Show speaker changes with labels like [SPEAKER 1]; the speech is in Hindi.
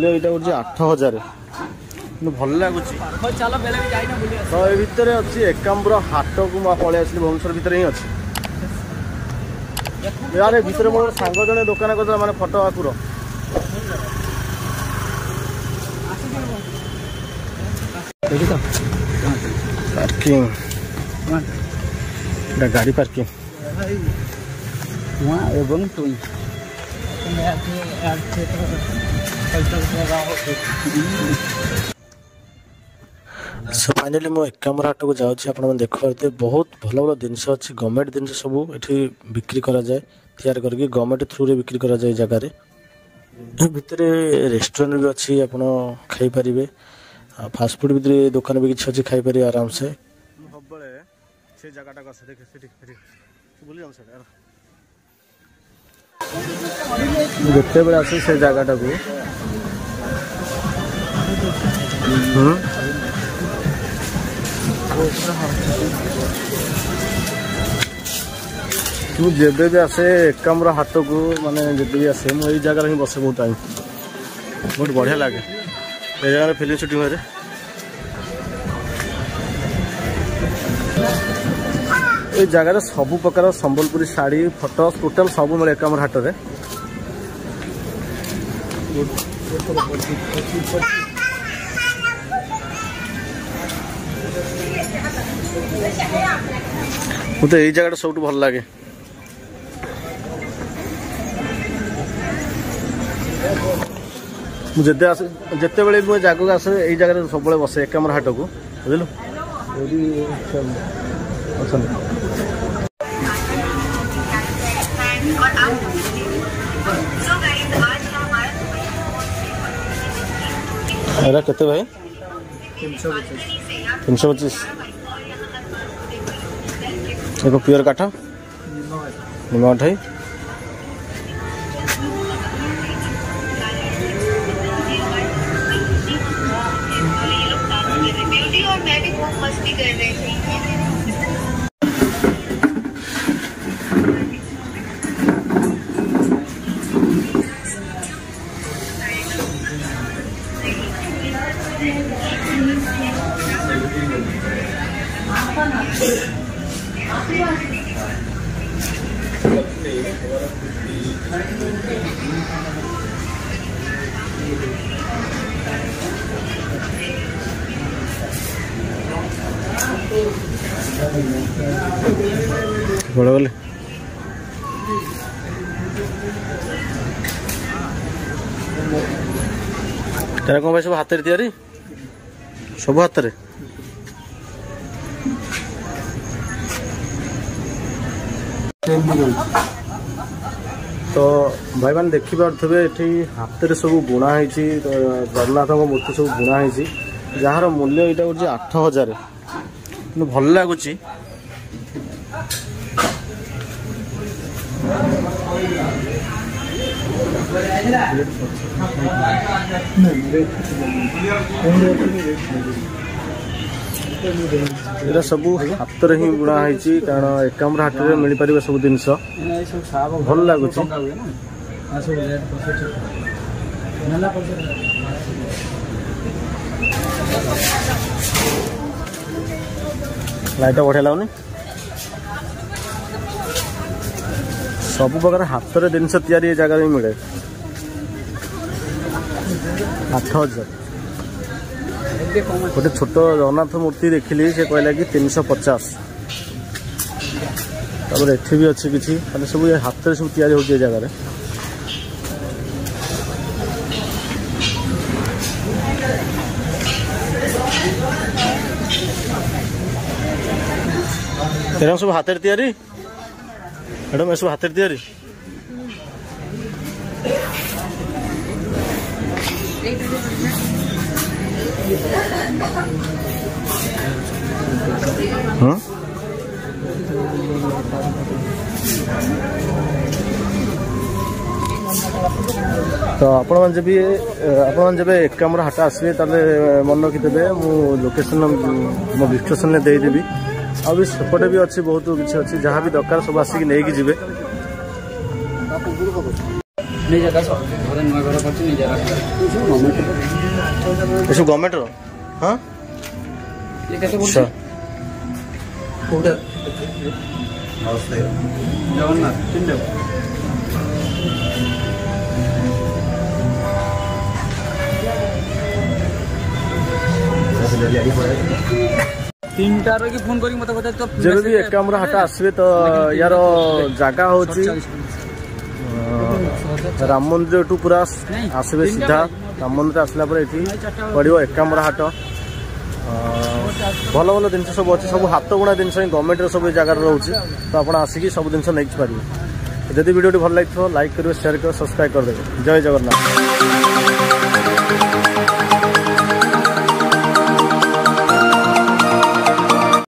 [SPEAKER 1] मूल्य यहाँ हूँ 8000 भल लगुच। तो ये भितर अच्छी एकाम्बर हाट को पलि आसली भुवनेश्वर भितर ही अच्छी यार भितर मोर सांग जड़े दुकान कर माने फटो आकुर पार्किंग गाड़ी पार्किंग एवं सो फाइनली मो एकाम्बर हाट को जाऊँगी आप देखते बहुत भल भल जिनस अच्छी गवर्नमेंट जिनस सब ये बिक्री करा जाए तैयार करके गवर्नमेंट थ्रू रे बिक्री करा जाए जगार भितर रेस्टोरेंट भी अच्छी आप खाईपारे फास्ट फूड भितर दुकान भी किसी अच्छी खाईपारे आराम से जिते बड़े आसे से जगटा को तू जेबे भी आसे एकाम्बर हाट को माने जेबे भी आसे मुझे जगह ही बसे बहुत टाइम बहुत बढ़िया लगे ये जगह फिल्म शूटिंग हुए ये जगह सबु प्रकार संबलपुरी साड़ी फोटो टोटाल सब मिले एकाम्बर हाट में मुझे यही जगह सब भल लगे जिते बड़े जगह आसे यही जगह सब बसे एकाम्बर हाट को बुझलु केते भाई 325 एक प्योर काठ निम अठाई बड़ा बोले तेरा कौन भाई सब हाथ तैयारी सब हाथ तो भाई मान देखिपे ये हाथ सब बुणा जगन्नाथ मूर्ति सब बुणा जार मूल्य यहाँ हूँ 8000 भल लगुच ये सब हाथ ही बुणा कारण एकाम्बर हाट में मिल पार सब जिनस भल लगुच लाइट बढ़िया लगुनि सब प्रकार हाथ में जिनस तैयारी जगह भी मिले 8000 गोटे छोट जगन्नाथ मूर्ति देखिली से कहला कि 350 एठी भी अच्छी किसी सब हाथ में सब तैयारी होती है जगह तेरा सब हाथ तैयारी मैडम ये सब हाथ तैयारी हाँ तो आपण जब एकाम्बर हाट आसवे मन रखिदे मु लोकेशन मो डिस्क्रिप्शन में देदेवी अभी सेपटे भी अच्छी बहुत किसी अच्छी जहाँ भी दरकार सब आसिक नहीं जी एसब गवर्नमेंट रो हाँ अच्छा
[SPEAKER 2] फोन करी मत बता तो
[SPEAKER 1] जब भी एकामरा हाट आसबे तो यार जगह होची राम मंदिर टू पूरा आसबे सीधा राम मंदिर आसला पर एठी पड़ियो एकामरा हाट भल भल जिन सब अच्छे सब हाथ बुणा जिन गवर्नमेंट सब जगह रोचे तो आप आसिक सब जिन नहीं पारे जदि वीडियो भल लगे लाइक करेंगे शेयर करेंगे सब्सक्राइब करदे जय जगन्नाथ।